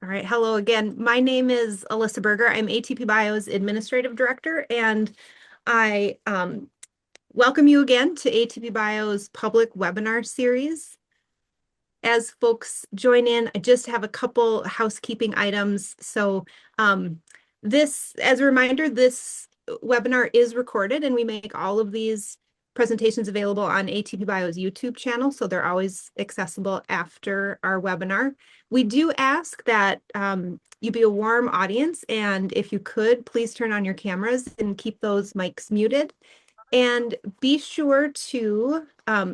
All right. Hello again. My name is Alyssa Berger. I'm ATP-Bio's Administrative Director, and I welcome you again to ATP-Bio's public webinar series. As folks join in, I just have a couple housekeeping items. So as a reminder, this webinar is recorded, and we make all of these presentations available on ATP-Bio's YouTube channel, so they're always accessible after our webinar. We do ask that you be a warm audience, and if you could, please turn on your cameras and keep those mics muted. And be sure to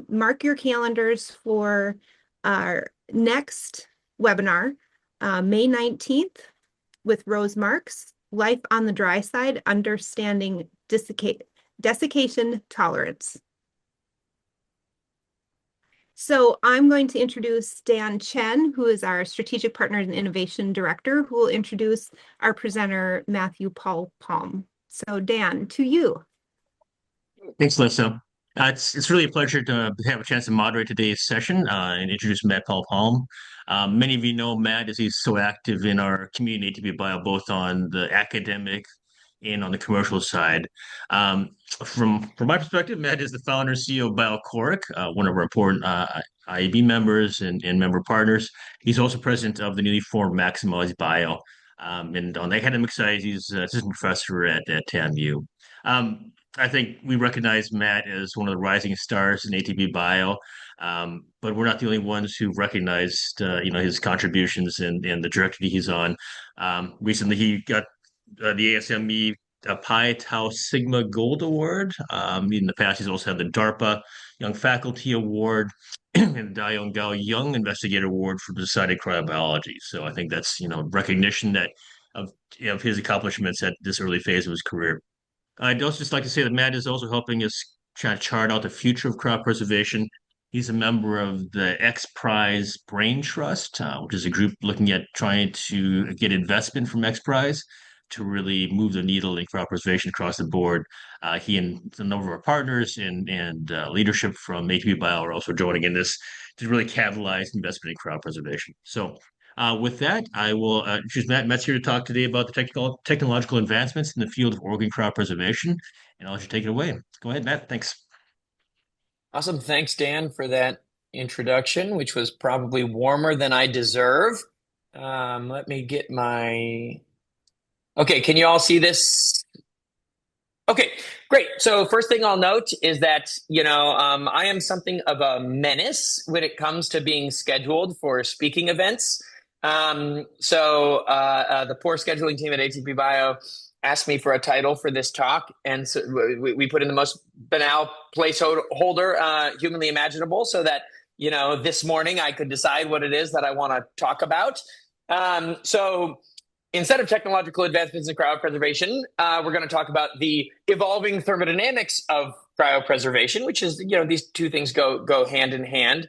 mark your calendars for our next webinar, May 19th, with Rose Marks, Life on the Dry Side, Understanding Desiccation Tolerance. So I'm going to introduce Dan Chen, who is our Strategic Partner and Innovation Director, who will introduce our presenter, Matthew Powell-Palm. So Dan, to you. Thanks, Lisa. It's really a pleasure to have a chance to moderate today's session and introduce Matt Powell-Palm. Many of you know Matt as he's so active in our community ATP-Bio, both on the academic and on the commercial side. From my perspective, Matt is the founder and CEO of BioChoric, one of our important IAB members and member partners. He's also president of the newly formed Maximize Bio. And on the academic side, he's assistant professor at TAMU. I think we recognize Matt as one of the rising stars in ATP-Bio, but we're not the only ones who recognized, his contributions and the trajectory he's on. Recently, he got the ASME Pi Tau Sigma Gold Award. In the past, he's also had the DARPA Young Faculty Award and the Dayong Gao Young Investigator Award for decided cryobiology. So I think that's recognition that of his accomplishments at this early phase of his career. I'd also just like to say that Matt is also helping us try to chart out the future of cryopreservation. He's a member of the X Prize Brain Trust, which is a group looking at trying to get investment from X Prize to really move the needle in cryopreservation across the board. He and a number of our partners and leadership from ATP-Bio are also joining in this to really catalyze investment in cryopreservation. So with that, I will choose Matt. Matt's here to talk today about the technological advancements in the field of organ cryopreservation, and I'll let you take it away. Go ahead, Matt. Thanks. Awesome. Thanks, Dan, for that introduction, which was probably warmer than I deserve. Let me get my... Okay, can you all see this? Okay, great. So first thing I'll note is that, I am something of a menace when it comes to being scheduled for speaking events. The poor scheduling team at ATP-Bio asked me for a title for this talk, and so we put in the most banal placeholder humanly imaginable so that, this morning I could decide what it is that I want to talk about. So instead of technological advancements in cryopreservation, we're going to talk about the evolving thermodynamics of cryopreservation, which is, these two things go hand in hand.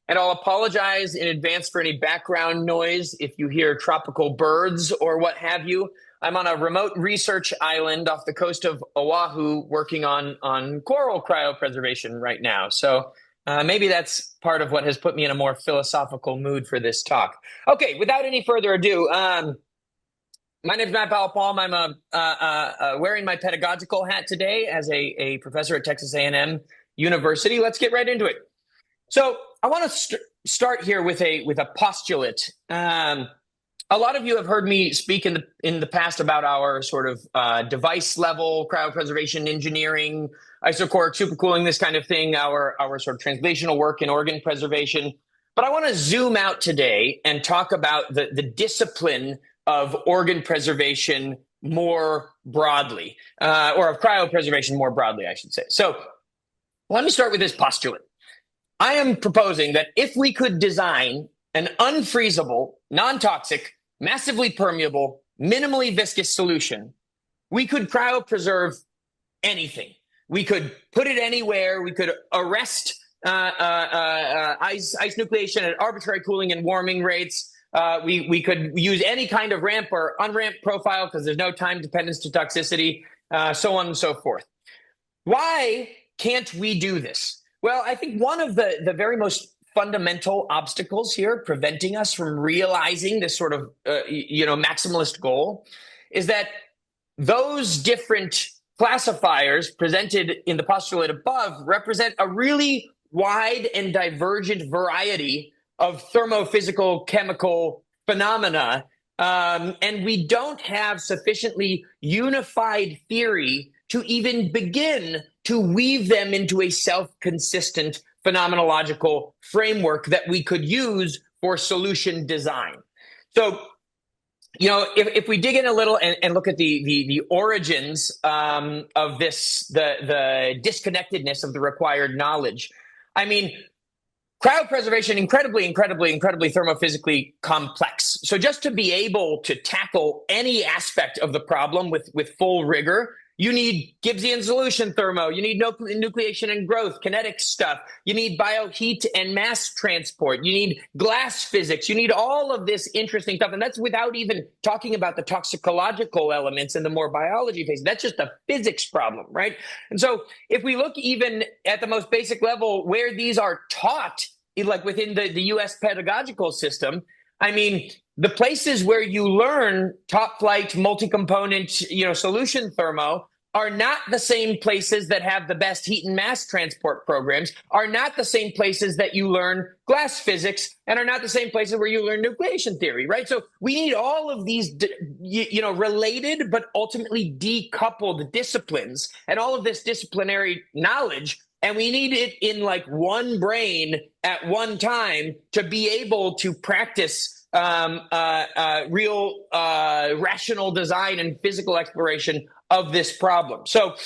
And I'll apologize in advance for any background noise if you hear tropical birds or what have you. I'm on a remote research island off the coast of Oahu working on coral cryopreservation right now. So maybe that's part of what has put me in a more philosophical mood for this talk. Okay, without any further ado, my name is Matt Powell-Palm. I'm wearing my pedagogical hat today as a professor at Texas A&M University. Let's get right into it. So I want to start here with a postulate. A lot of you have heard me speak in the past about our sort of device level cryopreservation engineering, isochoric supercooling, this kind of thing, our sort of translational work in organ preservation. But I want to zoom out today and talk about the discipline of organ preservation more broadly, or of cryopreservation more broadly, I should say. So let me start with this postulate. I am proposing that if we could design an unfreezable, non-toxic, massively permeable, minimally viscous solution, we could cryopreserve anything. We could put it anywhere. We could arrest ice nucleation at arbitrary cooling and warming rates. We could use any kind of ramp or unramp profile because there's no time dependence to toxicity, so on and so forth. Why can't we do this? Well, I think one of the very most fundamental obstacles here preventing us from realizing this sort of, maximalist goal is that those different classifiers presented in the postulate above represent a really wide and divergent variety of thermophysical chemical phenomena. And we don't have sufficiently unified theory to even begin to weave them into a self-consistent phenomenological framework that we could use for solution design. So, if we dig in a little and look at the origins of this, the disconnectedness of the required knowledge, I mean, cryopreservation, incredibly thermophysically complex. So just to be able to tackle any aspect of the problem with full rigor, you need Gibbsian solution thermo, you need nucleation and growth, kinetic stuff, you need bioheat and mass transport, you need glass physics, you need all of this interesting stuff. And that's without even talking about the toxicological elements and the more biology phase. That's just a physics problem, right? And so if we look even at the most basic level where these are taught, like within the US pedagogical system, I mean, the places where you learn top flight multi-component, solution thermo are not the same places that have the best heat and mass transport programs, are not the same places that you learn glass physics, and are not the same places where you learn nucleation theory, right? So we need all of these, related but ultimately decoupled disciplines and all of this disciplinary knowledge. And we need it in like one brain at one time to be able to practice real rational design and physical exploration of this problem. So,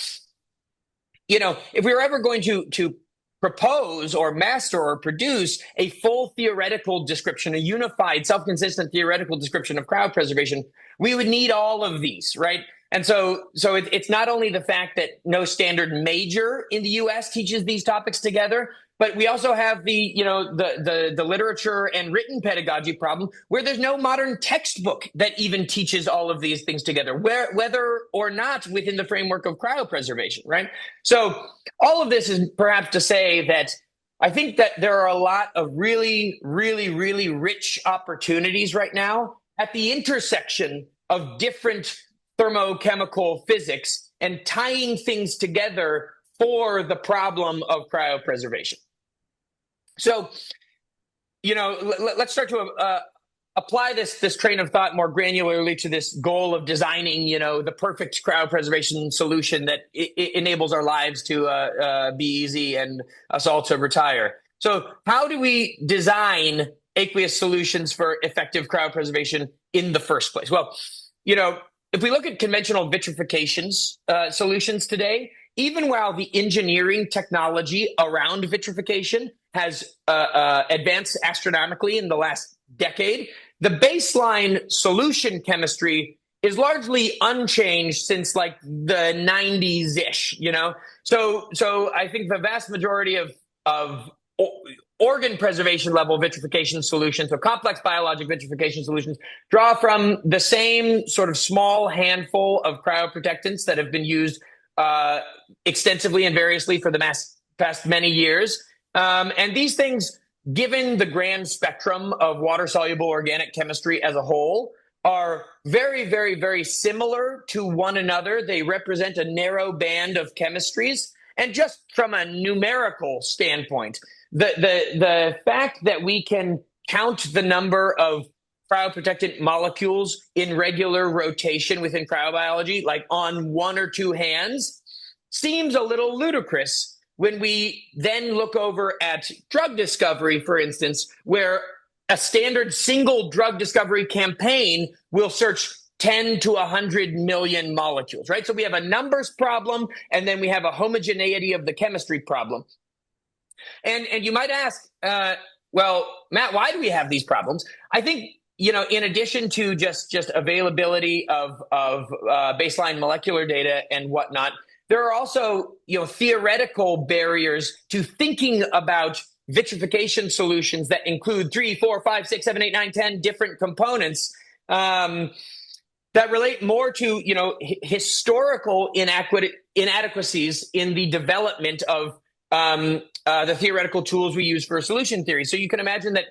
if we were ever going to propose or master or produce a full theoretical description, a unified, self-consistent theoretical description of cryopreservation, we would need all of these, right? And so it's not only the fact that no standard major in the U.S. teaches these topics together, but we also have the literature and written pedagogy problem where there's no modern textbook that even teaches all of these things together, whether or not within the framework of cryopreservation, right? So all of this is perhaps to say that I think that there are a lot of really rich opportunities right now at the intersection of different thermochemical physics and tying things together for the problem of cryopreservation. So, let's start to apply this train of thought more granularly to this goal of designing, the perfect cryopreservation solution that enables our lives to be easy and us all to retire. So how do we design aqueous solutions for effective cryopreservation in the first place? Well, if we look at conventional vitrification solutions today, even while the engineering technology around vitrification has advanced astronomically in the last decade, the baseline solution chemistry is largely unchanged since like the 90s-ish, So I think the vast majority of organ preservation level vitrification solutions, so complex biologic vitrification solutions, draw from the same sort of small handful of cryoprotectants that have been used extensively and variously for the past many years. And these things, given the grand spectrum of water-soluble organic chemistry as a whole, are very similar to one another. They represent a narrow band of chemistries. And just from a numerical standpoint, the fact that we can count the number of cryoprotectant molecules in regular rotation within cryobiology, like on one or two hands, seems a little ludicrous when we then look over at drug discovery, for instance, where a standard single drug discovery campaign will search 10 to 100 million molecules, right? So we have a numbers problem, and then we have a homogeneity of the chemistry problem. And you might ask, well, Matt, why do we have these problems? I think, in addition to just availability of baseline molecular data and whatnot, there are also, theoretical barriers to thinking about vitrification solutions that include 3, 4, 5, 6, 7, 8, 9, 10 different components that relate more to, historical inadequacies in the development of the theoretical tools we use for solution theory. So you can imagine that,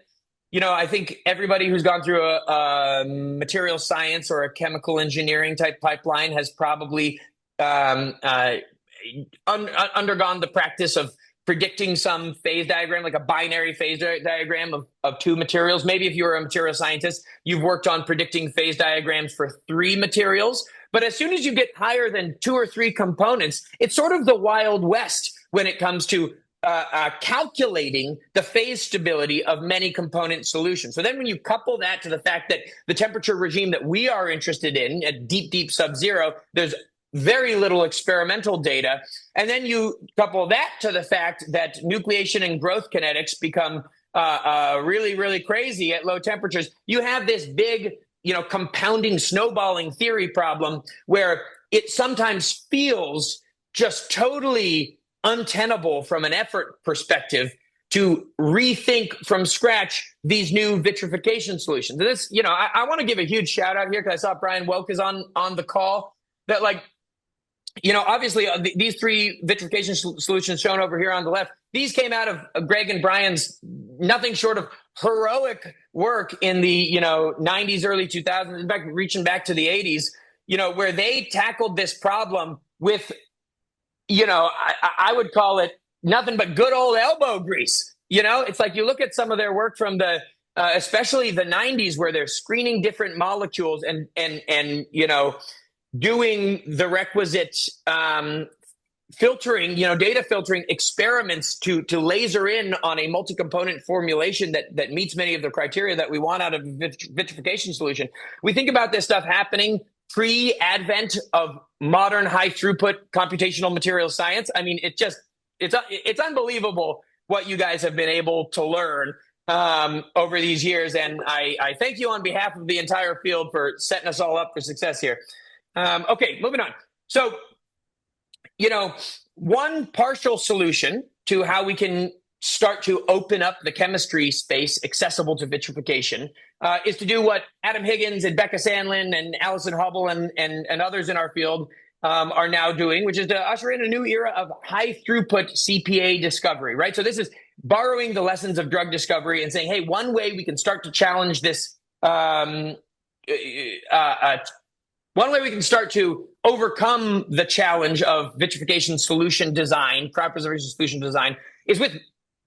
I think everybody who's gone through a material science or a chemical engineering type pipeline has probably undergone the practice of predicting some phase diagram, like a binary phase diagram of two materials. Maybe if you're a material scientist, you've worked on predicting phase diagrams for 3 materials. But as soon as you get higher than 2 or 3 components, it's sort of the Wild West when it comes to calculating the phase stability of many component solutions. So then when you couple that to the fact that the temperature regime that we are interested in at deep, deep sub-zero, there's very little experimental data. And then you couple that to the fact that nucleation and growth kinetics become really, really crazy at low temperatures. You have this big, compounding, snowballing theory problem where it sometimes feels just totally untenable from an effort perspective to rethink from scratch these new vitrification solutions. And this, I want to give a huge shout out here because I saw Brian Woke is on the call. That obviously these 3 vitrification solutions shown over here on the left, these came out of Greg and Brian's nothing short of heroic work in the 90s, early 2000s, in fact, reaching back to the 80s, where they tackled this problem with, I would call it nothing but good old elbow grease. It's like you look at some of their work from the especially the 90s, where they're screening different molecules and doing the requisite filtering, data filtering experiments to laser in on a multi-component formulation that meets many of the criteria that we want out of a vitrification solution. We think about this stuff happening pre-advent of modern high-throughput computational material science. I mean, it's unbelievable what you guys have been able to learn over these years, and I thank you on behalf of the entire field for setting us all up for success here. Okay, moving on. So, one partial solution to how we can start to open up the chemistry space accessible to vitrification is to do what Adam Higgins and Becca Sandlin and Allison Hubble and others in our field are now doing, which is to usher in a new era of high throughput CPA discovery, right? So this is borrowing the lessons of drug discovery and saying, hey, one way we can start to challenge this, one way we can start to overcome the challenge of vitrification solution design, cryopreservation solution design, is with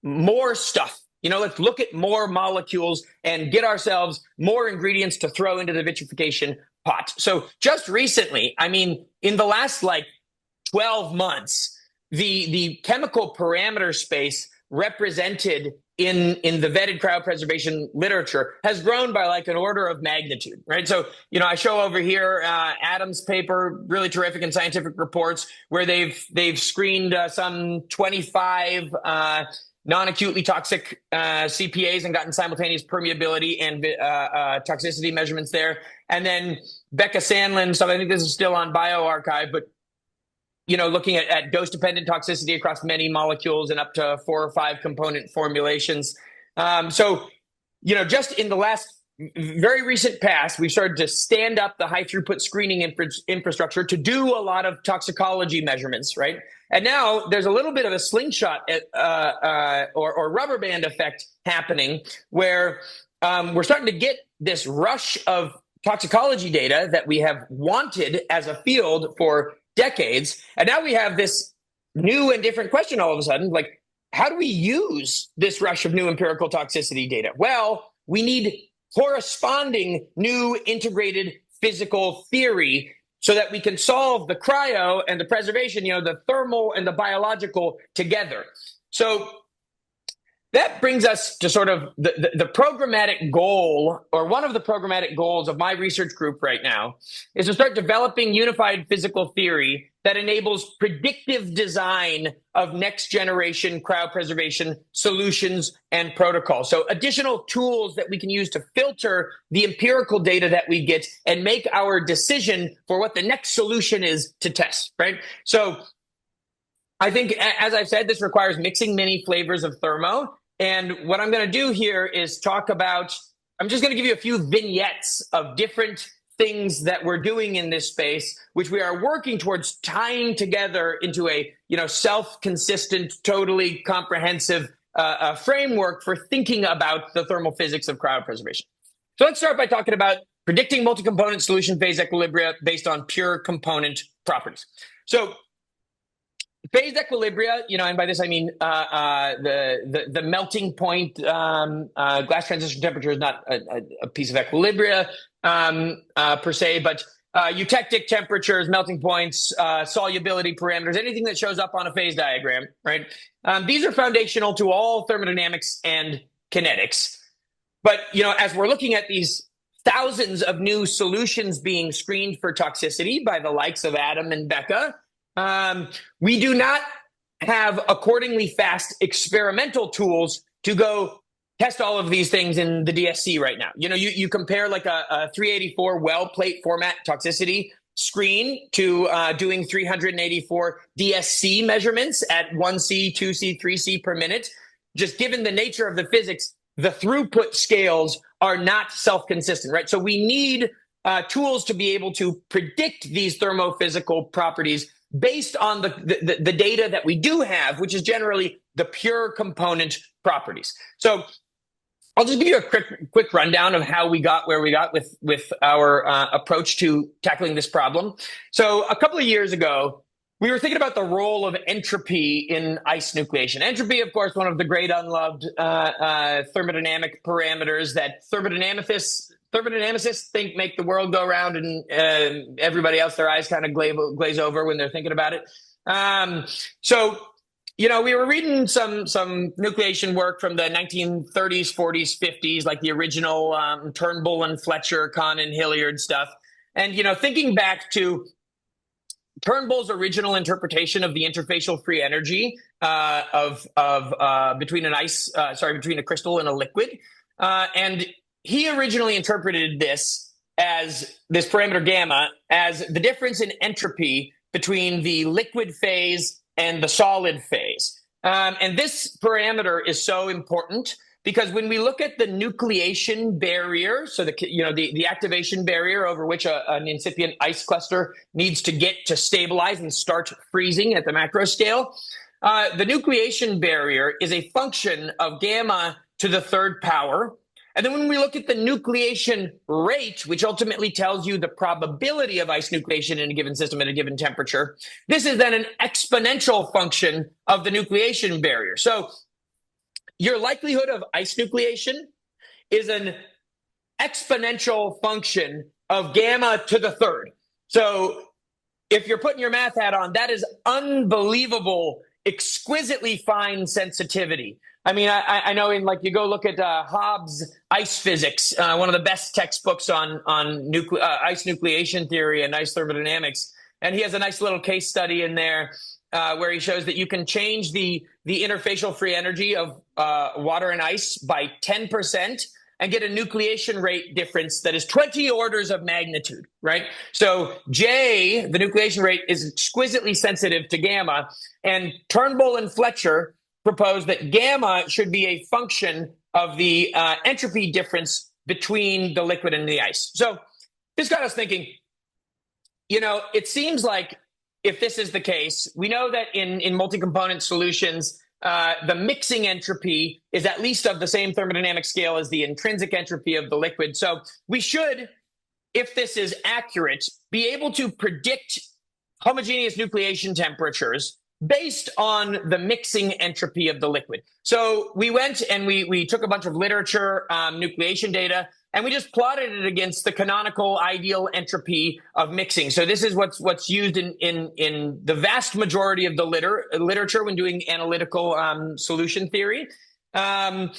more stuff. Let's look at more molecules and get ourselves more ingredients to throw into the vitrification pot. So just recently, in the last 12 months, the chemical parameter space represented in the vetted cryopreservation literature has grown by an order of magnitude, right? So, I show over here Adam's paper, really terrific in Scientific Reports, where they've screened some 25 non-acutely toxic CPAs and gotten simultaneous permeability and toxicity measurements there. And then Becca Sandlin, so I think this is still on bioRxiv, but looking at dose-dependent toxicity across many molecules and up to 4 or 5 component formulations. So, just in the last very recent past, we've started to stand up the high-throughput screening infrastructure to do a lot of toxicology measurements, right? And now there's a little bit of a slingshot or rubber band effect happening where we're starting to get this rush of toxicology data that we have wanted as a field for decades. And now we have this new and different question all of a sudden, how do we use this rush of new empirical toxicity data? Well, we need corresponding new integrated physical theory so that we can solve the cryo and the preservation, the thermal and the biological together. So that brings us to sort of the programmatic goal, or one of the programmatic goals of my research group right now, is to start developing unified physical theory that enables predictive design of next generation cryopreservation solutions and protocols. So additional tools that we can use to filter the empirical data that we get and make our decision for what the next solution is to test, right? So I think, as I've said, this requires mixing many flavors of thermo. And what I'm going to do here is talk about, I'm just going to give you a few vignettes of different things that we're doing in this space, which we are working towards tying together into a self-consistent, totally comprehensive framework for thinking about the thermal physics of cryopreservation. So let's start by talking about predicting multi-component solution phase equilibria based on pure component properties. So phase equilibria, and by this I mean the melting point. Glass transition temperature is not a piece of equilibria per se, but eutectic temperatures, melting points, solubility parameters, anything that shows up on a phase diagram, right? These are foundational to all thermodynamics and kinetics. But as we're looking at these thousands of new solutions being screened for toxicity by the likes of Adam and Becca, we do not have accordingly fast experimental tools to go test all of these things in the DSC right now. You compare like a 384 well plate format toxicity screen to doing 384 DSC measurements at 1C, 2C, 3C per minute. Just given the nature of the physics, the throughput scales are not self-consistent, right? So we need tools to be able to predict these thermophysical properties based on the data that we do have, which is generally the pure component properties. So I'll just give you a quick rundown of how we got where we got with our approach to tackling this problem. So a couple of years ago, we were thinking about the role of entropy in ice nucleation. Entropy, of course, one of the great unloved thermodynamic parameters that thermodynamicists think make the world go round, and everybody else, their eyes kind of glaze over when they're thinking about it. We were reading some nucleation work from the 1930s, 40s, 50s, like the original Turnbull and Fletcher, Kahn and Hilliard stuff. And, thinking back to Turnbull's original interpretation of the interfacial free energy between a crystal and a liquid. And he originally interpreted this parameter gamma as the difference in entropy between the liquid phase and the solid phase. And this parameter is so important because when we look at the nucleation barrier, so the activation barrier over which an incipient ice cluster needs to get to stabilize and start freezing at the macro scale, the nucleation barrier is a function of gamma to the third power. And then when we look at the nucleation rate, which ultimately tells you the probability of ice nucleation in a given system at a given temperature, this is then an exponential function of the nucleation barrier. So your likelihood of ice nucleation is an exponential function of gamma to the third. So if you're putting your math hat on, that is unbelievable, exquisitely fine sensitivity. I mean, I know you go look at Hobbes' Ice Physics, one of the best textbooks on ice nucleation theory and ice thermodynamics. And he has a nice little case study in there where he shows that you can change the interfacial free energy of water and ice by 10% and get a nucleation rate difference that is 20 orders of magnitude, right? So J, the nucleation rate, is exquisitely sensitive to gamma. And Turnbull and Fletcher proposed that gamma should be a function of the entropy difference between the liquid and the ice. So this got us thinking, it seems like if this is the case, we know that in multi-component solutions, the mixing entropy is at least of the same thermodynamic scale as the intrinsic entropy of the liquid. So we should, if this is accurate, be able to predict homogeneous nucleation temperatures based on the mixing entropy of the liquid. So we went and we took a bunch of literature, nucleation data, and we just plotted it against the canonical ideal entropy of mixing. So this is what's used in the vast majority of the literature when doing analytical solution theory. And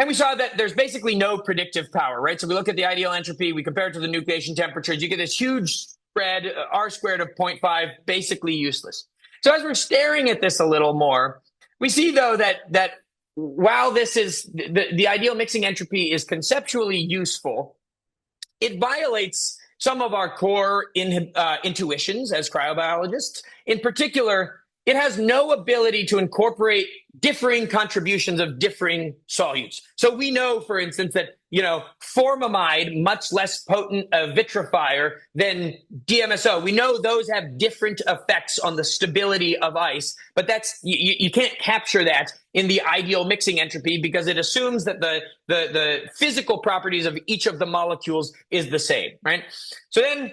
we saw that there's basically no predictive power, right? So we look at the ideal entropy, we compare it to the nucleation temperatures, you get this huge spread, R squared of 0.5, basically useless. So as we're staring at this a little more, we see, though, that while this is the ideal mixing entropy is conceptually useful, it violates some of our core intuitions as cryobiologists. In particular, it has no ability to incorporate differing contributions of differing solutes. So we know, for instance, that, formamide, much less potent a vitrifier than DMSO. We know those have different effects on the stability of ice, but you can't capture that in the ideal mixing entropy because it assumes that the physical properties of each of the molecules is the same, right? So then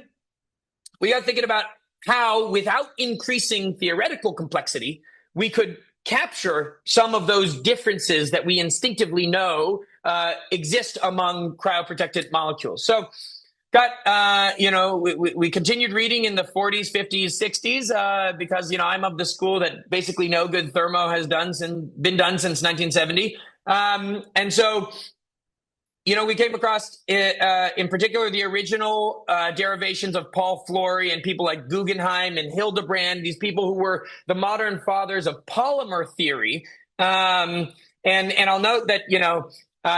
we got thinking about how, without increasing theoretical complexity, we could capture some of those differences that we instinctively know exist among cryoprotected molecules. So we continued reading in the 40s, 50s, 60s because, I'm of the school that basically no good thermo has been done since 1970. And so we came across, in particular, the original derivations of Paul Flory and people like Guggenheim and Hildebrand, these people who were the modern fathers of polymer theory. And I'll note that,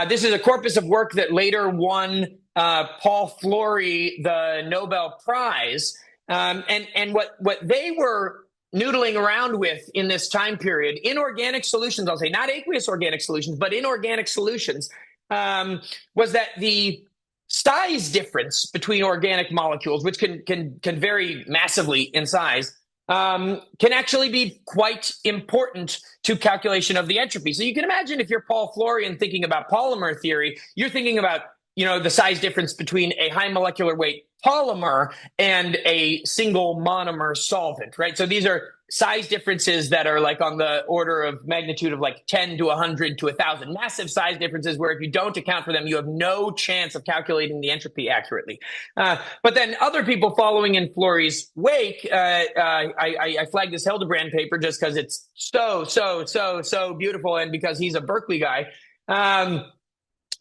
this is a corpus of work that later won Paul Flory the Nobel Prize. And what they were noodling around with in this time period, inorganic solutions, I'll say, not aqueous organic solutions, but inorganic solutions, was that the size difference between organic molecules, which can vary massively in size, can actually be quite important to calculation of the entropy. So you can imagine if you're Paul Flory and thinking about polymer theory, you're thinking about the size difference between a high molecular weight polymer and a single monomer solvent, right? So these are size differences that are like on the order of magnitude of like 10 to 100 to 1,000. Massive size differences where if you don't account for them, you have no chance of calculating the entropy accurately. But then other people following in Flory's wake, I flagged this Hildebrand paper just because it's so beautiful and because he's a Berkeley guy.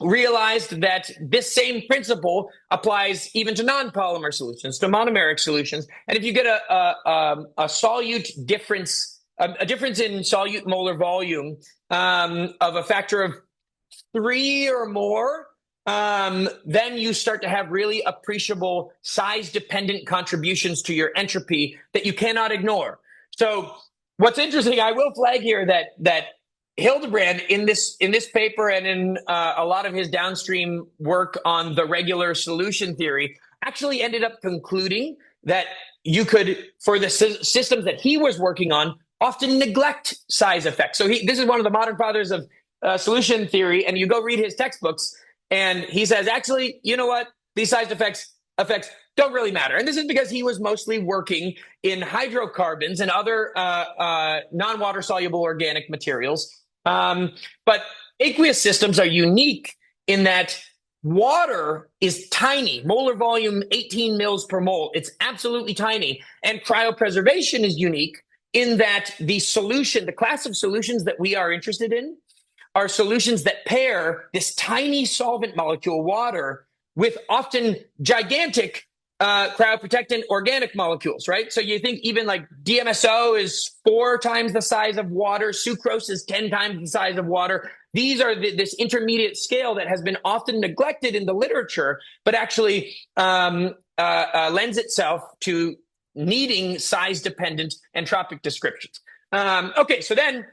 Realized that this same principle applies even to non-polymer solutions, to monomeric solutions. And if you get a solute difference, a difference in solute molar volume of a factor of 3 or more, then you start to have really appreciable size-dependent contributions to your entropy that you cannot ignore. So what's interesting, I will flag here that Hildebrand in this paper and in a lot of his downstream work on the regular solution theory actually ended up concluding that you could, for the systems that he was working on, often neglect size effects. So this is one of the modern fathers of solution theory, and you go read his textbooks, and he says, actually, you know what? These size effects don't really matter. And this is because he was mostly working in hydrocarbons and other non-water soluble organic materials. But aqueous systems are unique in that water is tiny, molar volume 18 mils per mole. It's absolutely tiny. And cryopreservation is unique in that the class of solutions that we are interested in are solutions that pair this tiny solvent molecule, water, with often gigantic cryoprotectant organic molecules, right? So you think even like DMSO is 4 times the size of water, sucrose is 10 times the size of water. These are this intermediate scale that has been often neglected in the literature, but actually lends itself to needing size-dependent entropic descriptions. Okay, so then,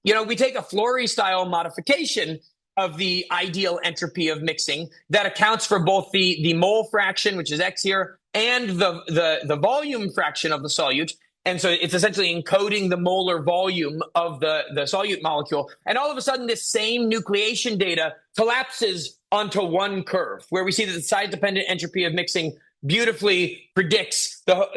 we take a Flory-style modification of the ideal entropy of mixing that accounts for both the mole fraction, which is X here, and the volume fraction of the solute. And so it's essentially encoding the molar volume of the solute molecule. And all of a sudden, this same nucleation data collapses onto one curve where we see that the size-dependent entropy of mixing beautifully predicts the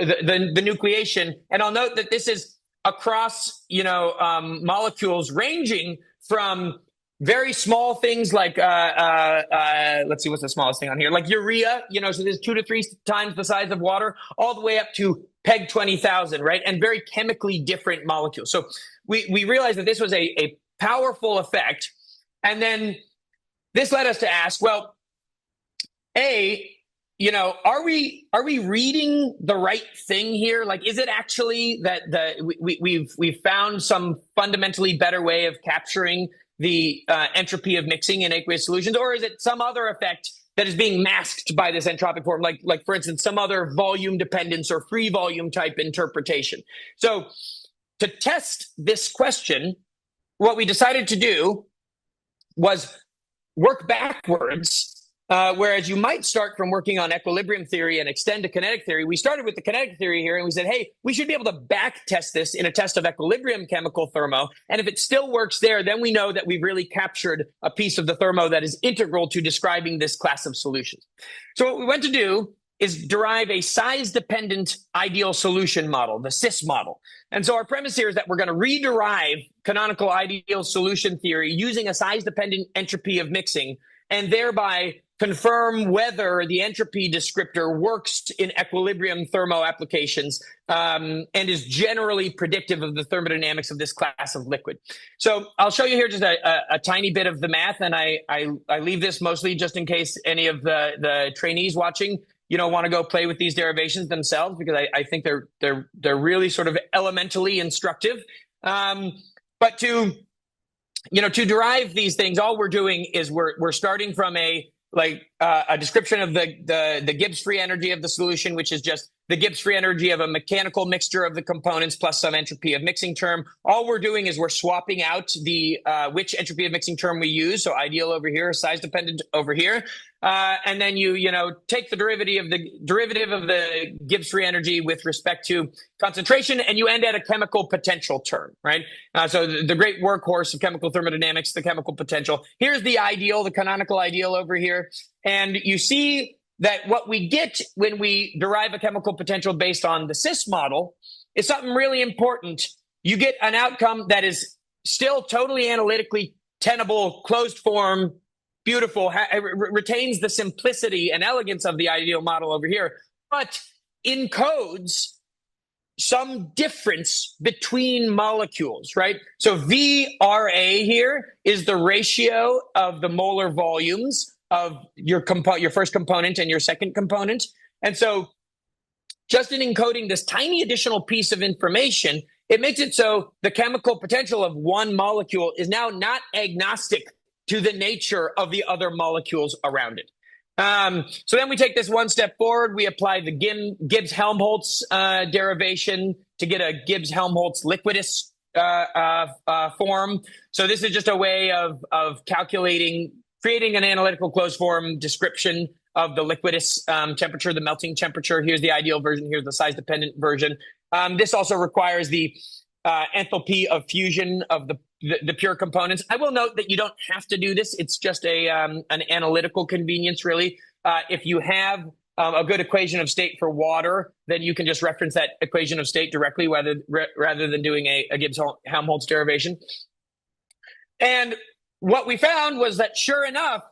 nucleation. And I'll note that this is across, molecules ranging from very small things like, let's see, what's the smallest thing on here? Like urea, so there's 2 to 3 times the size of water, all the way up to PEG 20,000, right? And very chemically different molecules. So we realized that this was a powerful effect. And then this led us to ask, well, are we reading the right thing here? Like, is it actually that we've found some fundamentally better way of capturing the entropy of mixing in aqueous solutions, or is it some other effect that is being masked by this entropic form, like for instance, some other volume dependence or free volume type interpretation? So to test this question, what we decided to do was work backwards. Whereas you might start from working on equilibrium theory and extend to kinetic theory. We started with the kinetic theory here, and we said, hey, we should be able to back test this in a test of equilibrium chemical thermo. And if it still works there, then we know that we've really captured a piece of the thermo that is integral to describing this class of solutions. So what we went to do is derive a size-dependent ideal solution model, the SIS model. And so our premise here is that we're going to rederive canonical ideal solution theory using a size-dependent entropy of mixing, and thereby confirm whether the entropy descriptor works in equilibrium thermo applications and is generally predictive of the thermodynamics of this class of liquid. So I'll show you here just a tiny bit of the math, and I leave this mostly just in case any of the trainees watching want to go play with these derivations themselves, because I think they're really sort of elementally instructive. But to derive these things, all we're doing is we're starting from a description of the Gibbs free energy of the solution, which is just the Gibbs free energy of a mechanical mixture of the components plus some entropy of mixing term. All we're doing is we're swapping out the which entropy of mixing term we use. So ideal over here, size dependent over here. And then you take the derivative of the Gibbs free energy with respect to concentration, and you end at a chemical potential term, right? So the great workhorse of chemical thermodynamics, the chemical potential. Here's the ideal, the canonical ideal over here. And you see that what we get when we derive a chemical potential based on the SIS model is something really important. You get an outcome that is still totally analytically tenable, closed form, beautiful, retains the simplicity and elegance of the ideal model over here, but encodes some difference between molecules, right? So VRA here is the ratio of the molar volumes of your first component and your second component. And so just in encoding this tiny additional piece of information, it makes it so the chemical potential of one molecule is now not agnostic to the nature of the other molecules around it. So then we take this one step forward. We apply the Gibbs-Helmholtz derivation to get a Gibbs-Helmholtz liquidus form. So this is just a way of creating an analytical closed form description of the liquidus temperature, the melting temperature. Here's the ideal version. Here's the size-dependent version. This also requires the enthalpy of fusion of the pure components. I will note that you don't have to do this. It's just an analytical convenience, really. If you have a good equation of state for water, then you can just reference that equation of state directly rather than doing a Gibbs-Helmholtz derivation. And what we found was that, sure enough,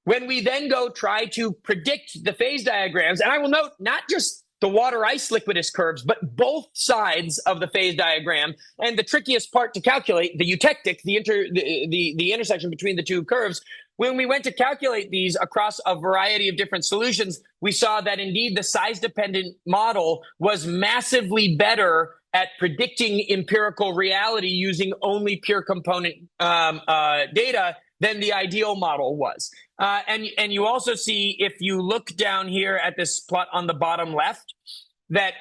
when we then go try to predict the phase diagrams, and I will note not just the water-ice liquidus curves, but both sides of the phase diagram, and the trickiest part to calculate, the eutectic, the intersection between the two curves. When we went to calculate these across a variety of different solutions, we saw that indeed the size-dependent model was massively better at predicting empirical reality using only pure component data than the ideal model was. And you also see, if you look down here at this plot on the bottom left, that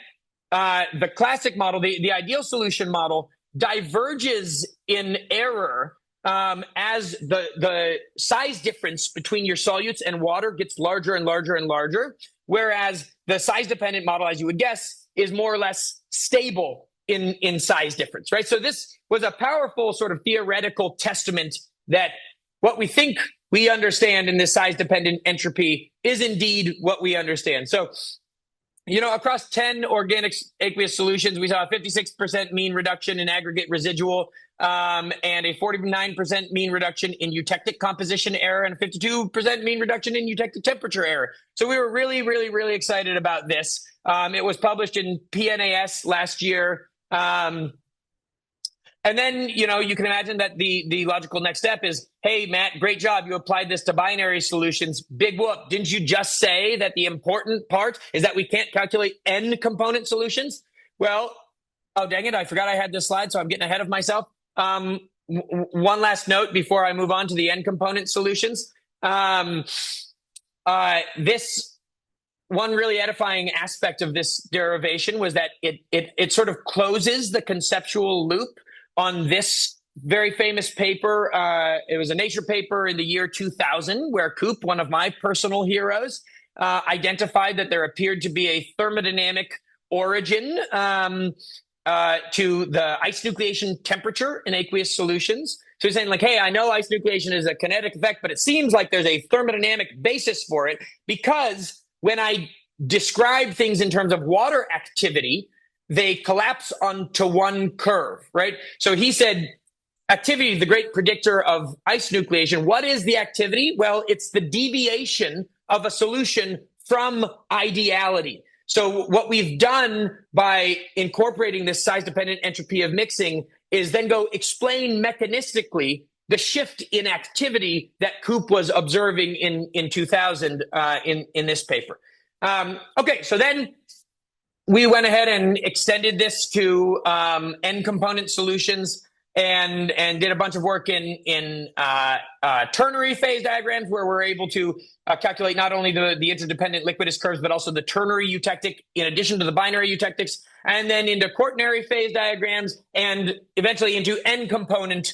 the classic model, the ideal solution model, diverges in error as the size difference between your solutes and water gets larger and larger and larger, whereas the size-dependent model, as you would guess, is more or less stable in size difference, right? So this was a powerful sort of theoretical testament that what we think we understand in this size-dependent entropy is indeed what we understand. So, across 10 organic aqueous solutions, we saw a 56% mean reduction in aggregate residual and a 49% mean reduction in eutectic composition error and a 52% mean reduction in eutectic temperature error. So we were really, really, really excited about this. It was published in PNAS last year. And then, you can imagine that the logical next step is, hey, Matt, great job. You applied this to binary solutions. Big whoop. Didn't you just say that the important part is that we can't calculate n component solutions? Well, oh, dang it. I forgot I had this slide, so I'm getting ahead of myself. One last note before I move on to the n component solutions. This one really edifying aspect of this derivation was that it sort of closes the conceptual loop on this very famous paper. It was a Nature paper in the year 2000, where Coop, one of my personal heroes, identified that there appeared to be a thermodynamic origin to the ice nucleation temperature in aqueous solutions. So he's saying, like, hey, I know ice nucleation is a kinetic effect, but it seems like there's a thermodynamic basis for it, because when I describe things in terms of water activity, they collapse onto one curve, right? So he said, activity, the great predictor of ice nucleation. What is the activity? Well, it's the deviation of a solution from ideality. So what we've done by incorporating this size-dependent entropy of mixing is then go explain mechanistically the shift in activity that Coop was observing in 2000 in this paper. Okay, so then we went ahead and extended this to N-component solutions and did a bunch of work in ternary phase diagrams, where we're able to calculate not only the interdependent liquidus curves, but also the ternary eutectic in addition to the binary eutectics, and then into quaternary phase diagrams, and eventually into N-component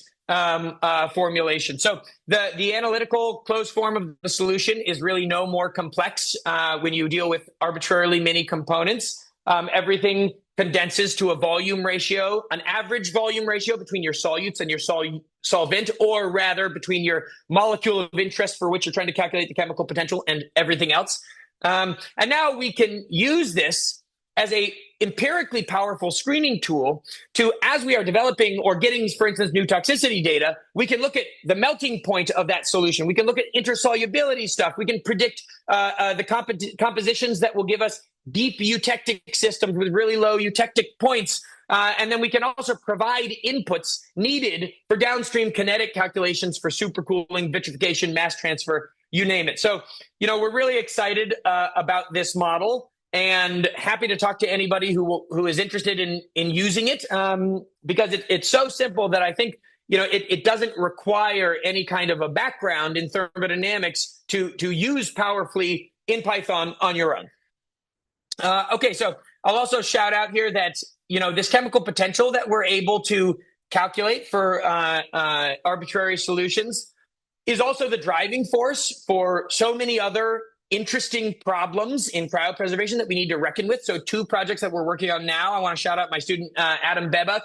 formulation. So the analytical closed form of the solution is really no more complex when you deal with arbitrarily many components. Everything condenses to a volume ratio, an average volume ratio between your solutes and your solvent, or rather between your molecule of interest for which you're trying to calculate the chemical potential and everything else. And now we can use this as a empirically powerful screening tool to, as we are developing or getting, for instance, new toxicity data, we can look at the melting point of that solution. We can look at intersolubility stuff. We can predict the compositions that will give us deep eutectic systems with really low eutectic points. And then we can also provide inputs needed for downstream kinetic calculations for supercooling, vitrification, mass transfer, you name it. So, we're really excited about this model, and happy to talk to anybody who is interested in using it, because it's so simple that I think it doesn't require any kind of a background in thermodynamics to use powerfully in Python on your own. Okay, so I'll also shout out here that this chemical potential that we're able to calculate for arbitrary solutions is also the driving force for so many other interesting problems in cryopreservation that we need to reckon with. So 2 projects that we're working on now. I want to shout out my student Adam Bebuk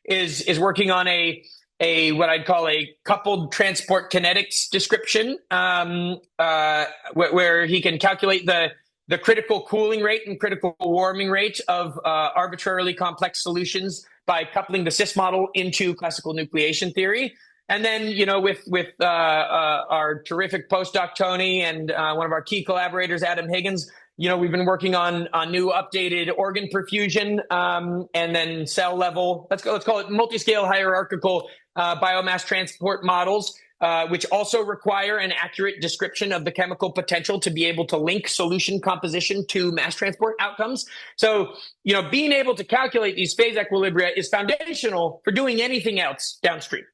is working on a what I'd call a coupled transport kinetics description, where he can calculate the critical cooling rate and critical warming rate of arbitrarily complex solutions by coupling the CIS model into classical nucleation theory. And then, with our terrific postdoc, Tony, and one of our key collaborators, Adam Higgins, we've been working on new updated organ perfusion, and then cell level, let's call it multi-scale hierarchical biomass transport models, which also require an accurate description of the chemical potential to be able to link solution composition to mass transport outcomes. So, being able to calculate these phase equilibria is foundational for doing anything else downstream.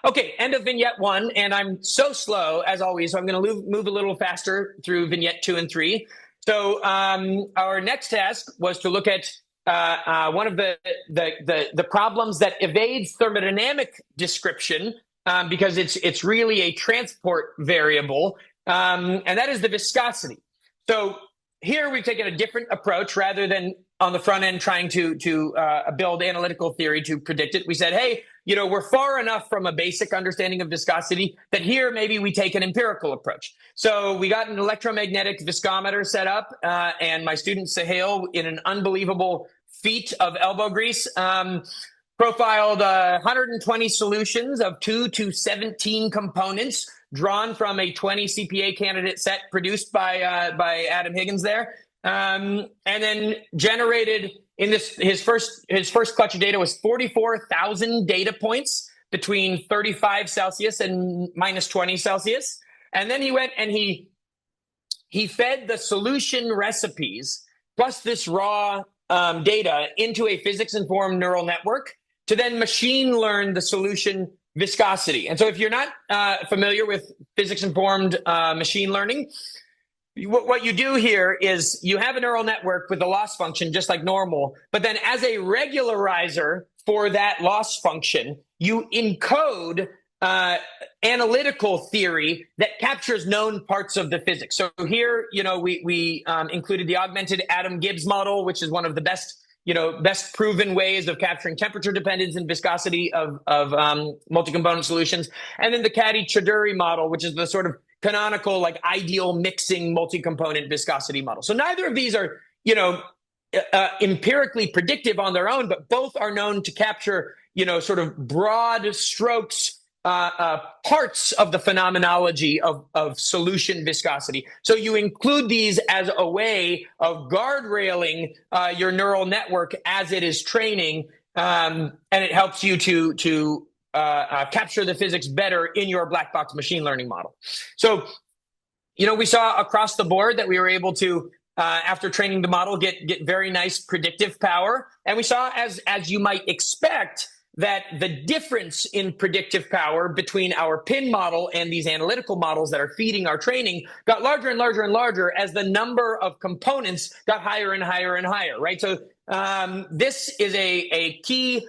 Okay, end of vignette 1, and I'm so slow as always, so I'm going to move a little faster through vignette 2 and 3. So our next task was to look at one of the problems that evades thermodynamic description, because it's really a transport variable, and that is the viscosity. So here we've taken a different approach. Rather than on the front end trying to build analytical theory to predict it, we said, hey, we're far enough from a basic understanding of viscosity that here maybe we take an empirical approach. So we got an electromagnetic viscometer set up, and my student Sahil, in an unbelievable feat of elbow grease, profiled 120 solutions of 2 to 17 components drawn from a 20 CPA candidate set produced by Adam Higgins there, and then generated in his first clutch of data was 44,000 data points between 35 Celsius and minus 20 Celsius, and then he went and he fed the solution recipes plus this raw data into a physics-informed neural network to then machine learn the solution viscosity. And so if you're not familiar with physics-informed machine learning, what you do here is you have a neural network with a loss function just like normal, but then as a regularizer for that loss function, you encode analytical theory that captures known parts of the physics. So here, we included the augmented Adam-Gibbs model, which is one of the best proven ways of capturing temperature dependence and viscosity of multi-component solutions. And then the Caddy-Chuduri model, which is the sort of canonical, like ideal mixing multi-component viscosity model. So neither of these are, empirically predictive on their own, but both are known to capture, sort of broad strokes, parts of the phenomenology of solution viscosity. So you include these as a way of guardrailing your neural network as it is training, and it helps you to capture the physics better in your black box machine learning model. So, we saw across the board that we were able to, after training the model, get very nice predictive power. And we saw, as you might expect, that the difference in predictive power between our PIN model and these analytical models that are feeding our training got larger and larger and larger as the number of components got higher and higher and higher, right? So this is a key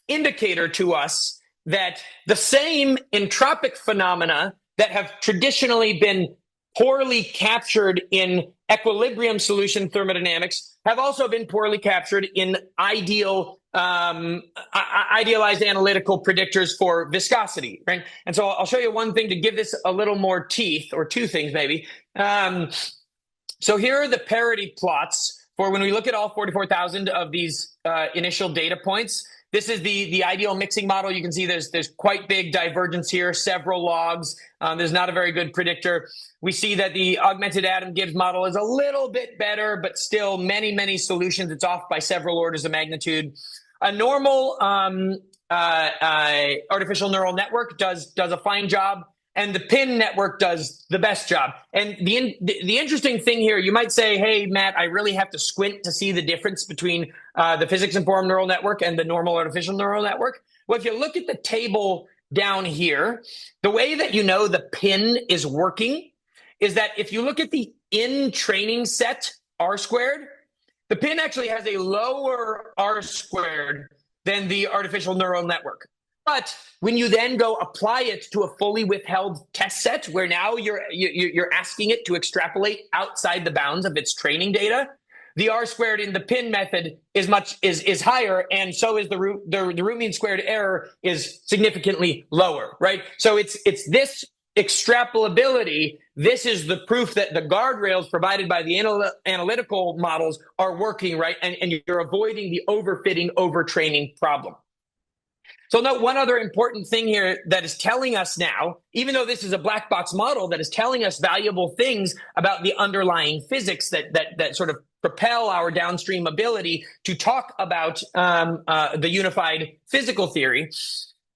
indicator to us that the same entropic phenomena that have traditionally been poorly captured in equilibrium solution thermodynamics have also been poorly captured in idealized analytical predictors for viscosity, right? And so I'll show you one thing to give this a little more teeth, or two things maybe. So here are the parity plots for when we look at all 44,000 of these initial data points. This is the ideal mixing model. You can see there's quite big divergence here, several logs. There's not a very good predictor. We see that the augmented Adam-Gibbs model is a little bit better, but still many, many solutions. It's off by several orders of magnitude. A normal artificial neural network does a fine job, and the PIN network does the best job. And the interesting thing here, you might say, hey, Matt, I really have to squint to see the difference between the physics-informed neural network and the normal artificial neural network. Well, if you look at the table down here, the way that you know the PIN is working is that if you look at the in-training set, R squared, the PIN actually has a lower R squared than the artificial neural network. But when you then go apply it to a fully withheld test set, where now you're asking it to extrapolate outside the bounds of its training data, the R squared in the PIN method is higher, and so is the root mean squared error is significantly lower, right? So it's this extrapolability. This is the proof that the guardrails provided by the analytical models are working, right? And you're avoiding the overfitting, overtraining problem. So note one other important thing here that is telling us now, even though this is a black box model that is telling us valuable things about the underlying physics that sort of propel our downstream ability to talk about the unified physical theory,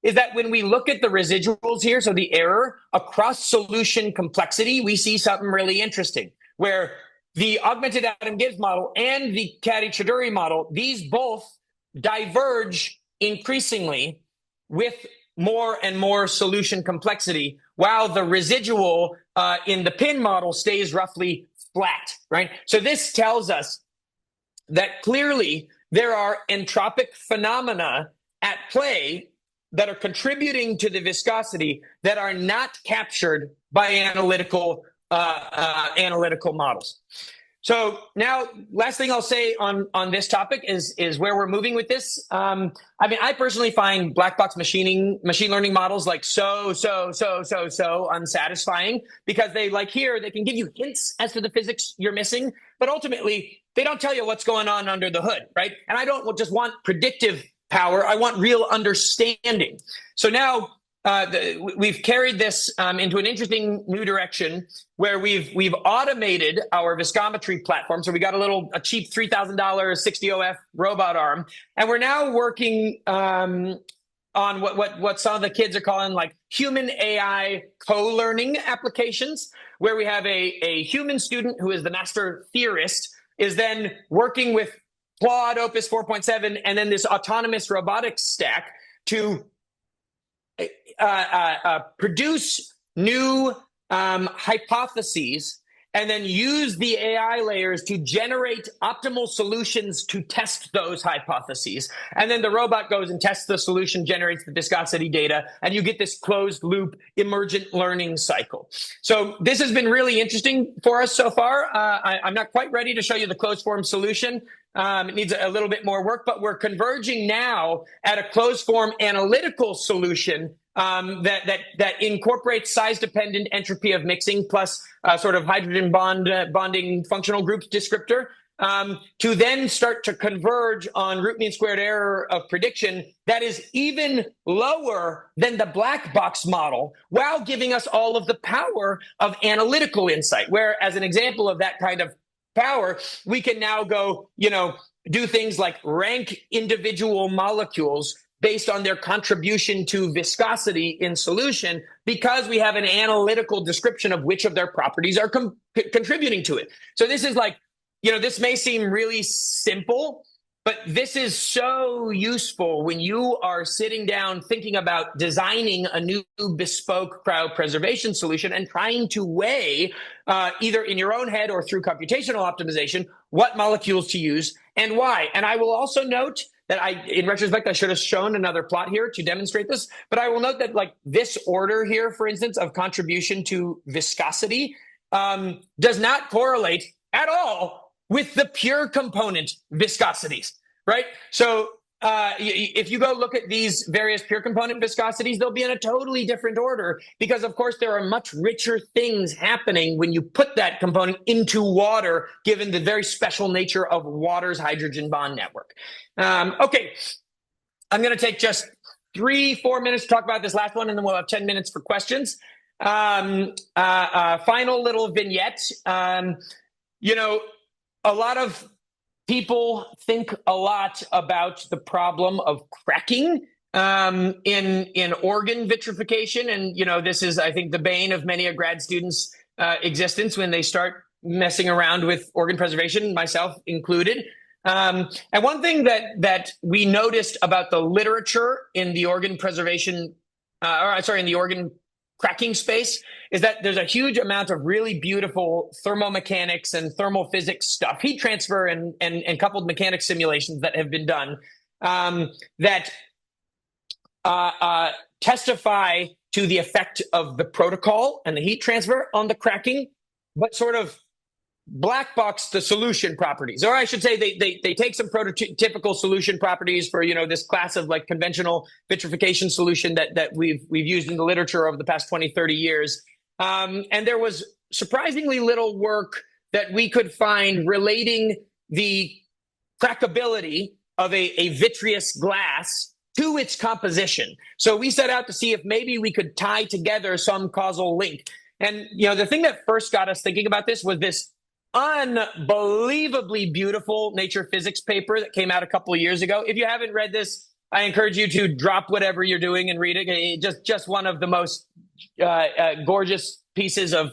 is that when we look at the residuals here, so the error across solution complexity, we see something really interesting, where the augmented Adam-Gibbs model and the Caddy-Chuduri model, these both diverge increasingly with more and more solution complexity, while the residual in the PIN model stays roughly flat, right? So this tells us that clearly there are entropic phenomena at play that are contributing to the viscosity that are not captured by analytical models. So now, last thing I'll say on this topic is where we're moving with this. I personally find black box machine learning models like so unsatisfying, because they, like here, they can give you hints as to the physics you're missing, but ultimately they don't tell you what's going on under the hood, right? And I don't just want predictive power, I want real understanding. So now we've carried this into an interesting new direction, where we've automated our viscometry platform. So we got a cheap $3,000 60OF robot arm, and we're now working on what some of the kids are calling like human AI co-learning applications, where we have a human student who is the master theorist, is then working with Claude Opus 4.7 and then this autonomous robotics stack to produce new hypotheses and then use the AI layers to generate optimal solutions to test those hypotheses. And then the robot goes and tests the solution, generates the viscosity data, and you get this closed loop emergent learning cycle. So this has been really interesting for us so far. I'm not quite ready to show you the closed form solution. It needs a little bit more work, but we're converging now at a closed form analytical solution that incorporates size-dependent entropy of mixing plus sort of hydrogen bonding functional group descriptor to then start to converge on root mean squared error of prediction that is even lower than the black box model, while giving us all of the power of analytical insight. Where, as an example of that kind of power, we can now go, do things like rank individual molecules based on their contribution to viscosity in solution, because we have an analytical description of which of their properties are contributing to it. So this is like, this may seem really simple, but this is so useful when you are sitting down thinking about designing a new bespoke cryopreservation solution and trying to weigh, either in your own head or through computational optimization, what molecules to use and why. And I will also note that in retrospect, I should have shown another plot here to demonstrate this, but I will note that like this order here, for instance, of contribution to viscosity does not correlate at all with the pure component viscosities, right? So if you go look at these various pure component viscosities, they'll be in a totally different order because, of course, there are much richer things happening when you put that component into water, given the very special nature of water's hydrogen bond network. Okay, I'm going to take just 3-4 minutes to talk about this last one, and then we'll have 10 minutes for questions. Final little vignette. A lot of people think a lot about the problem of cracking in organ vitrification. And, this is, I think, the bane of many a grad student's existence when they start messing around with organ preservation, myself included. And one thing that we noticed about the literature in the organ preservation, in the organ cracking space, is that there's a huge amount of really beautiful thermomechanics and thermal physics stuff, heat transfer and coupled mechanics simulations that have been done that testify to the effect of the protocol and the heat transfer on the cracking, but sort of black box the solution properties, or I should say they take some prototypical solution properties for this class of like conventional vitrification solution that we've used in the literature over the past 20-30 years, and there was surprisingly little work that we could find relating the crackability of a vitreous glass to its composition. So we set out to see if maybe we could tie together some causal link. And the thing that first got us thinking about this was this unbelievably beautiful Nature physics paper that came out a couple of years ago. If you haven't read this, I encourage you to drop whatever you're doing and read it. Just one of the most gorgeous pieces of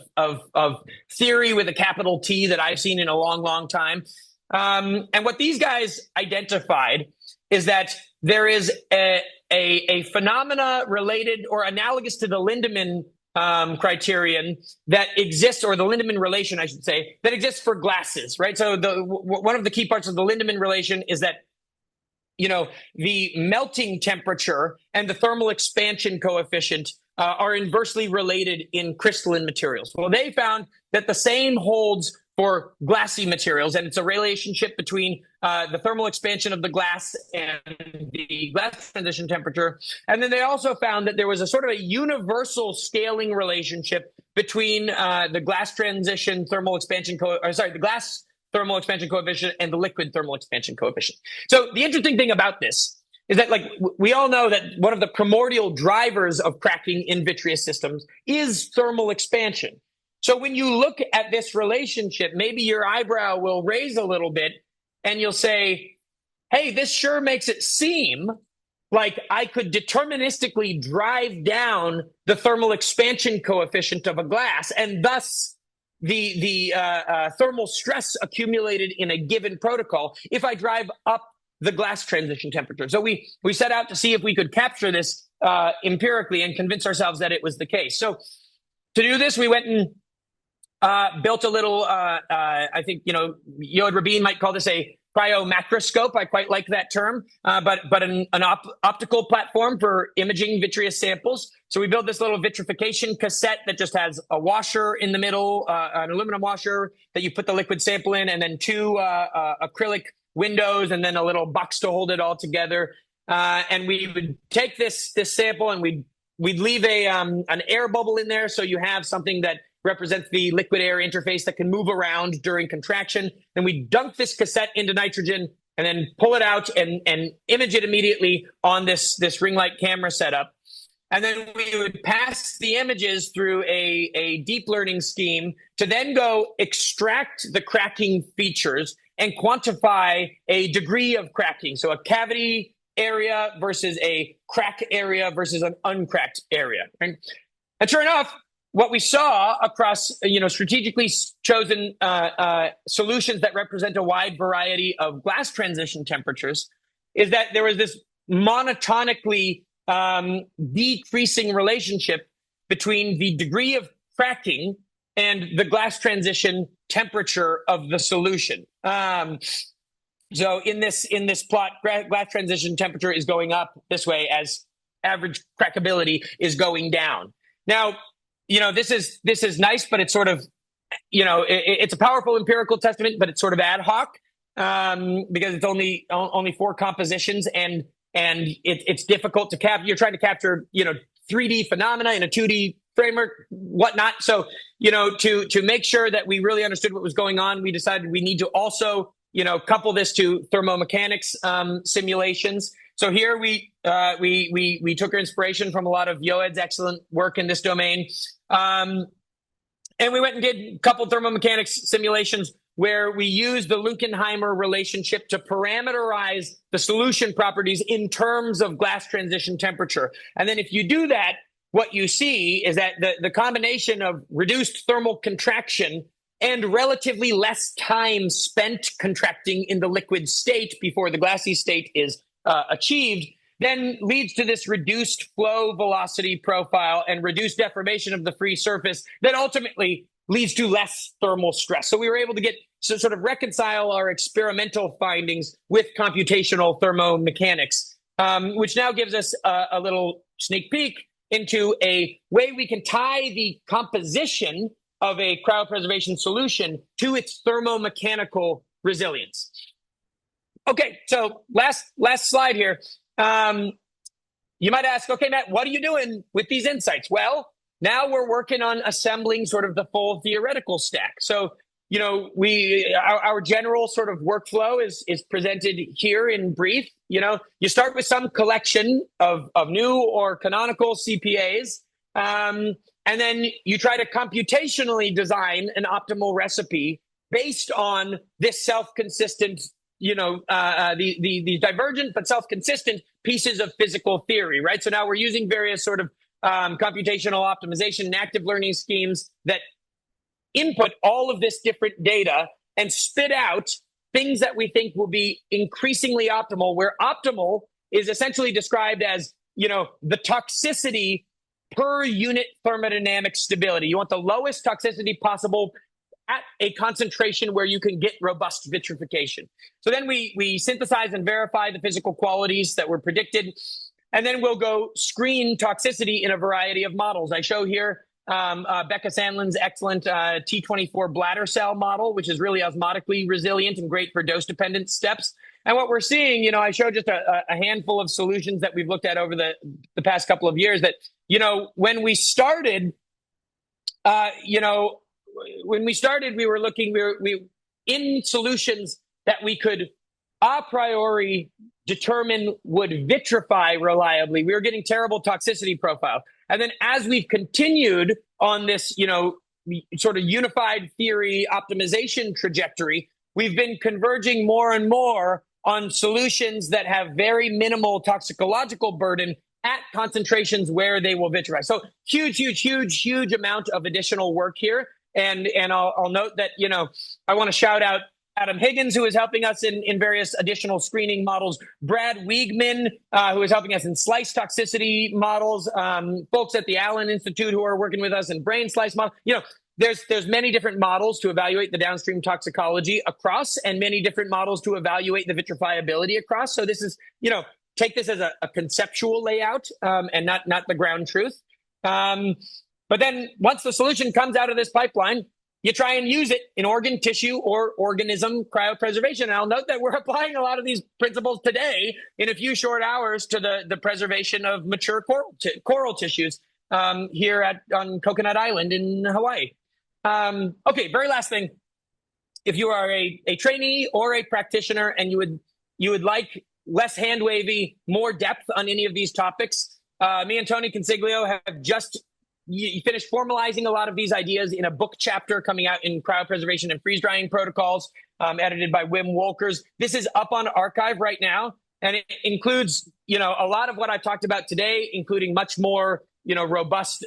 theory with a capital T that I've seen in a long, long time. And what these guys identified is that there is a phenomena related or analogous to the Lindemann criterion that exists, or the Lindemann relation, I should say, that exists for glasses, right? So one of the key parts of the Lindemann relation is that, the melting temperature and the thermal expansion coefficient are inversely related in crystalline materials. Well, they found that the same holds for glassy materials, and it's a relationship between the thermal expansion of the glass and the glass transition temperature. And then they also found that there was a sort of a universal scaling relationship between the glass transition thermal expansion the glass thermal expansion coefficient and the liquid thermal expansion coefficient. So the interesting thing about this is that, like, we all know that one of the primordial drivers of cracking in vitreous systems is thermal expansion. So when you look at this relationship, maybe your eyebrow will raise a little bit and you'll say, hey, this sure makes it seem like I could deterministically drive down the thermal expansion coefficient of a glass, and thus the thermal stress accumulated in a given protocol if I drive up the glass transition temperature. So we set out to see if we could capture this empirically and convince ourselves that it was the case. So to do this, we went and built a little, I think, Yoad Rabin might call this a cryomacroscope. I quite like that term, but an optical platform for imaging vitreous samples. So we built this little vitrification cassette that just has a washer in the middle, an aluminum washer that you put the liquid sample in, and then two acrylic windows, and then a little box to hold it all together. And we would take this sample, and we'd leave an air bubble in there, so you have something that represents the liquid air interface that can move around during contraction. Then we dunk this cassette into nitrogen and then pull it out and image it immediately on this ring light camera setup. And then we would pass the images through a deep learning scheme to then go extract the cracking features and quantify a degree of cracking. So a cavity area versus a crack area versus an uncracked area. Right? And sure enough, what we saw across, strategically chosen solutions that represent a wide variety of glass transition temperatures is that there was this monotonically decreasing relationship between the degree of cracking and the glass transition temperature of the solution. So in this plot, glass transition temperature is going up this way as average crackability is going down. Now, this is nice, but it's sort of, it's a powerful empirical testament, but it's sort of ad hoc because it's only 4 compositions, and it's difficult to capture. You're trying to capture 3D phenomena in a 2D framework, whatnot. So to make sure that we really understood what was going on, we decided we need to also couple this to thermomechanics simulations. So here we took our inspiration from a lot of Yoad's excellent work in this domain. And we went and did a couple thermomechanics simulations where we used the Lunkenheimer relationship to parameterize the solution properties in terms of glass transition temperature. And then if you do that, what you see is that the combination of reduced thermal contraction and relatively less time spent contracting in the liquid state before the glassy state is achieved then leads to this reduced flow velocity profile and reduced deformation of the free surface that ultimately leads to less thermal stress. So we were able to sort of reconcile our experimental findings with computational thermomechanics, which now gives us a little sneak peek into a way we can tie the composition of a cryopreservation solution to its thermomechanical resilience. Okay, so last slide here. You might ask, okay, Matt, what are you doing with these insights? Well, now we're working on assembling sort of the full theoretical stack. So, our general sort of workflow is presented here in brief. You start with some collection of new or canonical CPAs, and then you try to computationally design an optimal recipe based on this self-consistent the divergent but self-consistent pieces of physical theory, right? So now we're using various sort of computational optimization and active learning schemes that input all of this different data and spit out things that we think will be increasingly optimal, where optimal is essentially described as, the toxicity per unit thermodynamic stability. You want the lowest toxicity possible at a concentration where you can get robust vitrification. So then we synthesize and verify the physical qualities that were predicted, and then we'll go screen toxicity in a variety of models. I show here Becca Sandlin's excellent T24 bladder cell model, which is really osmotically resilient and great for dose-dependent steps. And what we're seeing, I showed just a handful of solutions that we've looked at over the past couple of years that, when we started, we were looking, we in solutions that we could a priori determine would vitrify reliably. We were getting terrible toxicity profile. And then as we've continued on this, sort of unified theory optimization trajectory, we've been converging more and more on solutions that have very minimal toxicological burden at concentrations where they will vitrify. So huge amount of additional work here. And I'll note that, I want to shout out Adam Higgins, who is helping us in various additional screening models, Brad Wiegman, who is helping us in slice toxicity models, folks at the Allen Institute who are working with us in brain slice models. there's many different models to evaluate the downstream toxicology across, and many different models to evaluate the vitrifiability across. So this is, take this as a conceptual layout, and not the ground truth. But then once the solution comes out of this pipeline, you try and use it in organ, tissue, or organism cryopreservation. And I'll note that we're applying a lot of these principles today in a few short hours to the preservation of mature coral tissues here on Coconut Island in Hawaii. Okay, very last thing. If you are a trainee or a practitioner and you would like less hand wavy, more depth on any of these topics, me and Tony Consiglio have just finished formalizing a lot of these ideas in a book chapter coming out in Cryopreservation and Freeze Drying Protocols, edited by Wim Wolkers. This is up on archive right now, and it includes, a lot of what I talked about today, including much more, robust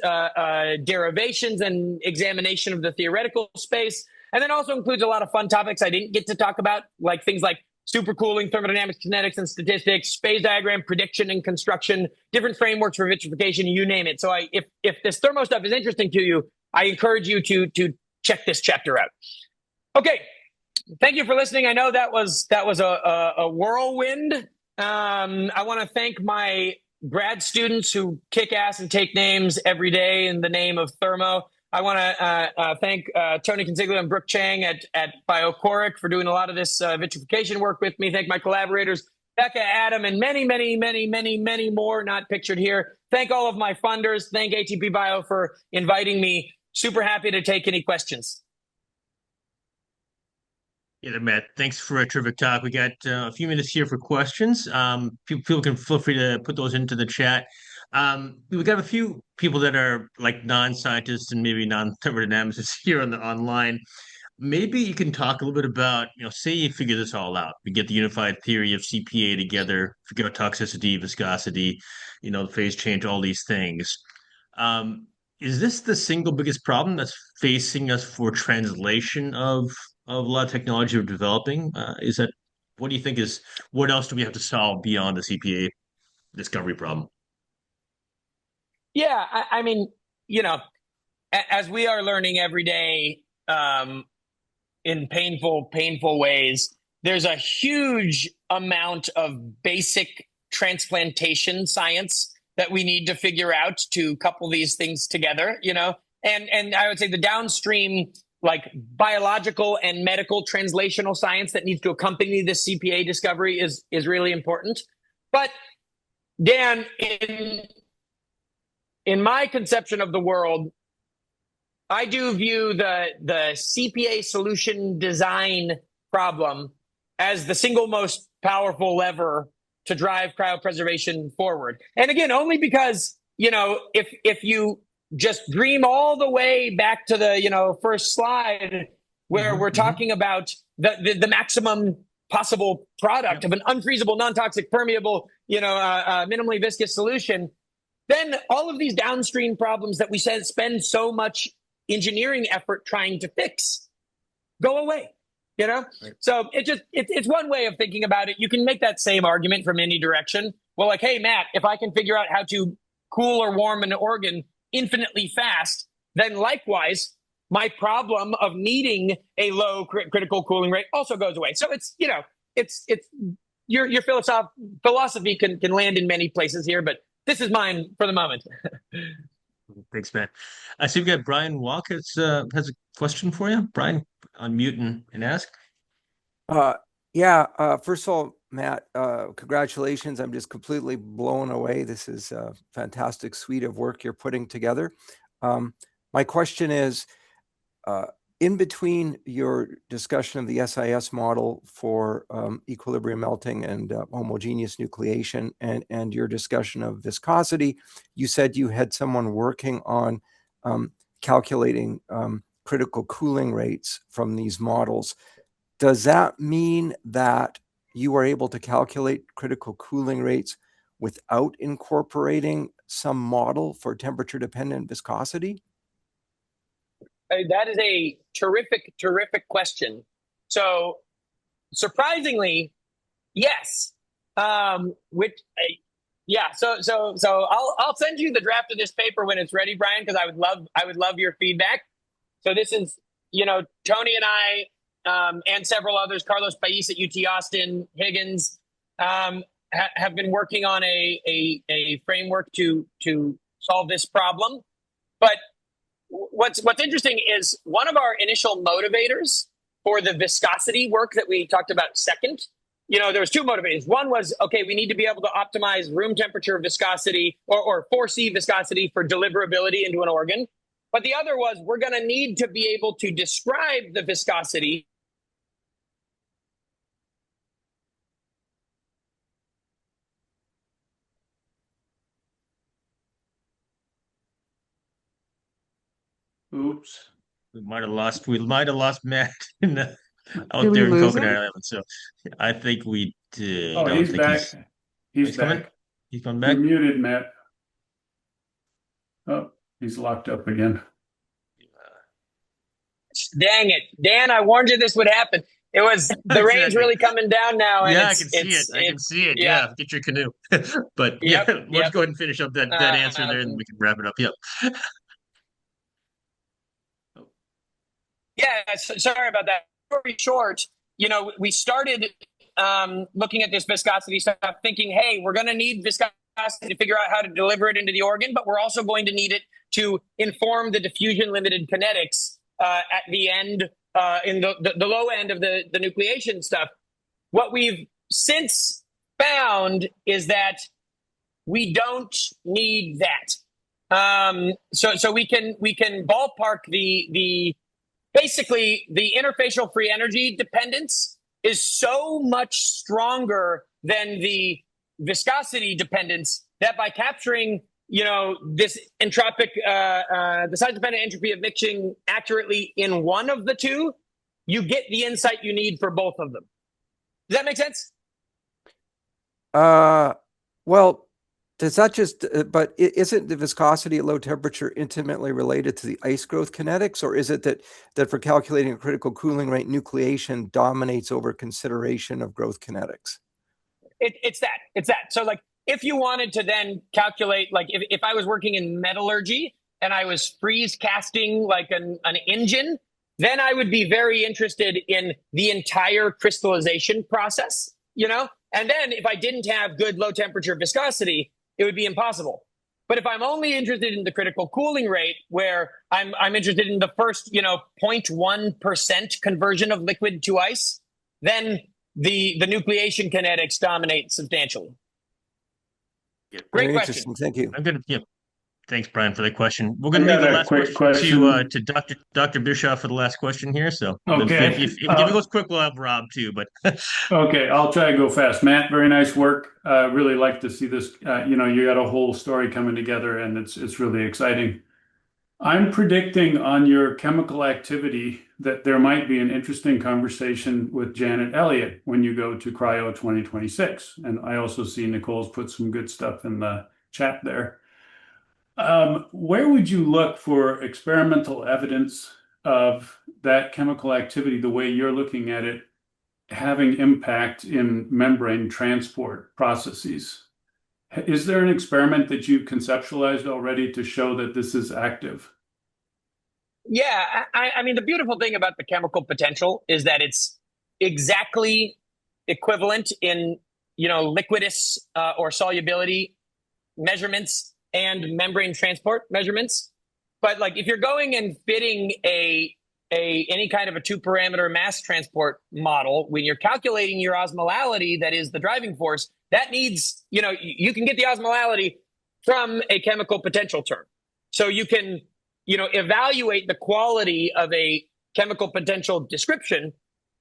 derivations and examination of the theoretical space, and then also includes a lot of fun topics I didn't get to talk about, like things like supercooling, thermodynamics, kinetics, and statistics, phase diagram prediction and construction, different frameworks for vitrification, you name it. So if this thermo stuff is interesting to you, I encourage you to check this chapter out. Okay, thank you for listening. I know that was a whirlwind. I want to thank my grad students who kick ass and take names every day in the name of thermo. I want to thank Tony Consiglio and Brooke Chang at BioChoric for doing a lot of this vitrification work with me. Thank my collaborators, Becca, Adam, and many, many, many, many, many more not pictured here. Thank all of my funders. Thank ATP-Bio for inviting me. Super happy to take any questions. Yeah, Matt, thanks for a terrific talk. We got a few minutes here for questions. People can feel free to put those into the chat. We got a few people that are like non-scientists and maybe non-thermodynamicists here online. Maybe you can talk a little bit about, say you figure this all out. We get the unified theory of CPA together, figure out toxicity, viscosity, phase change, all these things. Is this the single biggest problem that's facing us for translation of a lot of technology we're developing? What do you think what else do we have to solve beyond the CPA discovery problem? Yeah, I mean, as we are learning every day in painful ways, there's a huge amount of basic transplantation science that we need to figure out to couple these things together, and I would say the downstream, like biological and medical translational science that needs to accompany this CPA discovery is really important. But Dan, in my conception of the world, I do view the CPA solution design problem as the single most powerful lever to drive cryopreservation forward. And again, only because, if you just dream all the way back to the, first slide where we're talking about the maximum possible product of an unfreezable, non-toxic, permeable, minimally viscous solution, then all of these downstream problems that we spend so much engineering effort trying to fix go away, Right. So it's one way of thinking about it. You can make that same argument from any direction. Well, like, hey, Matt, if I can figure out how to cool or warm an organ infinitely fast, then likewise, my problem of needing a low critical cooling rate also goes away. So it's your philosophy can land in many places here, but this is mine for the moment. Thanks, Matt. I see we've got Brian Walk has a question for you. Brian, unmute and ask. First of all, Matt, congratulations. I'm just completely blown away. This is a fantastic suite of work you're putting together. My question is, in between your discussion of the SIS model for equilibrium melting and homogeneous nucleation and your discussion of viscosity, you said you had someone working on calculating critical cooling rates from these models. Does that mean that you were able to calculate critical cooling rates without incorporating some model for temperature-dependent viscosity? That is a terrific question. So, surpringly, yes. So I'll send you the draft of this paper when it's ready, Brian, because I would love your feedback. So this is, Tony and I, and several others, Carlos Pais at UT Austin, Higgins, have been working on a framework to solve this problem. But what's interesting is one of our initial motivators for the viscosity work that we talked about second, there was two motivators. One was, okay, we need to be able to optimize room temperature viscosity or foresee viscosity for deliverability into an organ. But the other was, we're going to need to be able to describe the viscosity Oops. We might have lost Matt out Did we there in lose Coconut him? Island. So I think we did. Oh, I he's think back. He's coming. back. He's coming You're back. muted, Matt. Oh, he's locked up again. Dang it, Dan! I warned you this would happen. It was the rain's Exactly. really coming down now, and Yeah, I can see it. I can see it. Yeah. Yeah, get your canoe. But Yep, yeah, let's yep. go ahead and finish up that answer there, and we can wrap it up. Yep. Yeah, sorry about that. Very short. We started looking at this viscosity stuff, thinking, hey, we're going to need viscosity to figure out how to deliver it into the organ, but we're also going to need it to inform the diffusion-limited kinetics at the end, in the low end of the nucleation stuff. What we've since found is that we don't need that. So we can ballpark basically the interfacial free energy dependence is so much stronger than the viscosity dependence that by capturing this entropic, the size-dependent entropy of mixing accurately in one of the two, you get the insight you need for both of them. Does that make sense? Well, does that just, but isn't the viscosity at low temperature intimately related to the ice growth kinetics? Or is it that for calculating a critical cooling rate, nucleation dominates over consideration of growth kinetics? It's that. So like, if you wanted to then calculate, like if I was working in metallurgy and I was freeze casting like an engine, then I would be very interested in the entire crystallization process, And then if I didn't have good low temperature viscosity, it would be impossible. But if I'm only interested in the critical cooling rate, where I'm interested in the first, 0.1% conversion of liquid to ice, then the nucleation kinetics dominate substantially. Great Very question. interesting. Thank you. I'm gonna. Yeah. Thanks, Brian, for that question. We're going to I leave got the a last quick question to Dr. Bischoff for the last question here. So Okay. if it goes quick, we'll have Rob too. But Okay, I'll try to go fast. Matt, very nice work. Really like to see this. You got a whole story coming together, and it's really exciting. I'm predicting on your chemical activity that there might be an interesting conversation with Janet Elliott when you go to Cryo 2026. And I also see Nicole's put some good stuff in the chat there. Where would you look for experimental evidence of that chemical activity, the way you're looking at it, having impact in membrane transport processes? Is there an experiment that you've conceptualized already to show that this is active? Yeah, I mean, the beautiful thing about the chemical potential is that it's exactly equivalent in, liquidus or solubility measurements and membrane transport measurements. But like, if you're going and fitting any kind of a 2-parameter mass transport model, when you're calculating your osmolality, that is the driving force, that needs, you can get the osmolality from a chemical potential term. So you can, evaluate the quality of a chemical potential description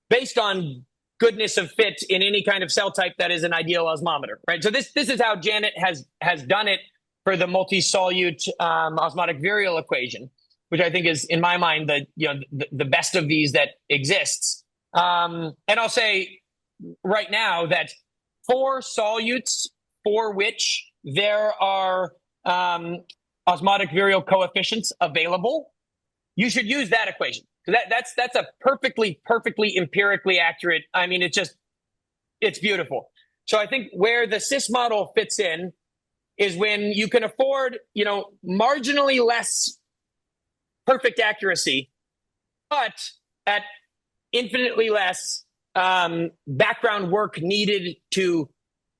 based on goodness of fit in any kind of cell type that is an ideal osmometer, right? So this is how Janet has done it for the multi-solute osmotic virial equation, which I think is, in my mind, the best of these that exists. And I'll say right now that for solutes for which there are osmotic virial coefficients available, you should use that equation. That's a perfectly empirically accurate. I mean, it's beautiful. So I think where the CIS model fits in is when you can afford, marginally less perfect accuracy but at infinitely less background work needed to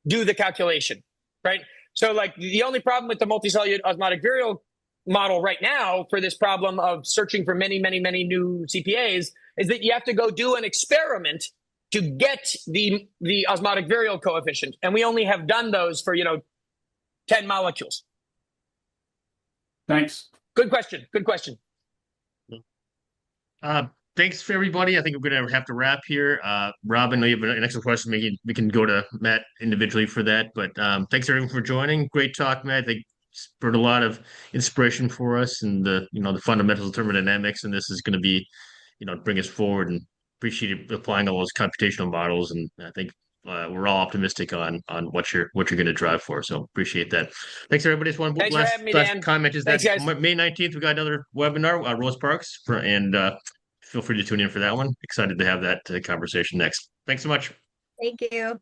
do the calculation, right? So like the only problem with the multicellular osmotic virial model right now for this problem of searching for many, many, many new CPAs is that you have to go do an experiment to get the osmotic virial coefficient. And we only have done those for, 10 molecules. Thanks. Good question. Good question. Thanks for everybody. I think we're going to have to wrap here. Rob, I know you have an extra question. Maybe we can go to Matt individually for that. But thanks everyone for joining. Great talk, Matt. I think spurred a lot of inspiration for us and the fundamentals of thermodynamics. And this is going to be, bring us forward, and appreciate applying all those computational models. And I think we're all optimistic on what you're going to drive for. So appreciate that. Thanks everybody. Just one Thanks for having me, Dan. comment is Thanks, that guys. May 19th, we got another webinar, Rose Parks, and feel free to tune in for that one. Excited to have that conversation next. Thanks so much. Thank you.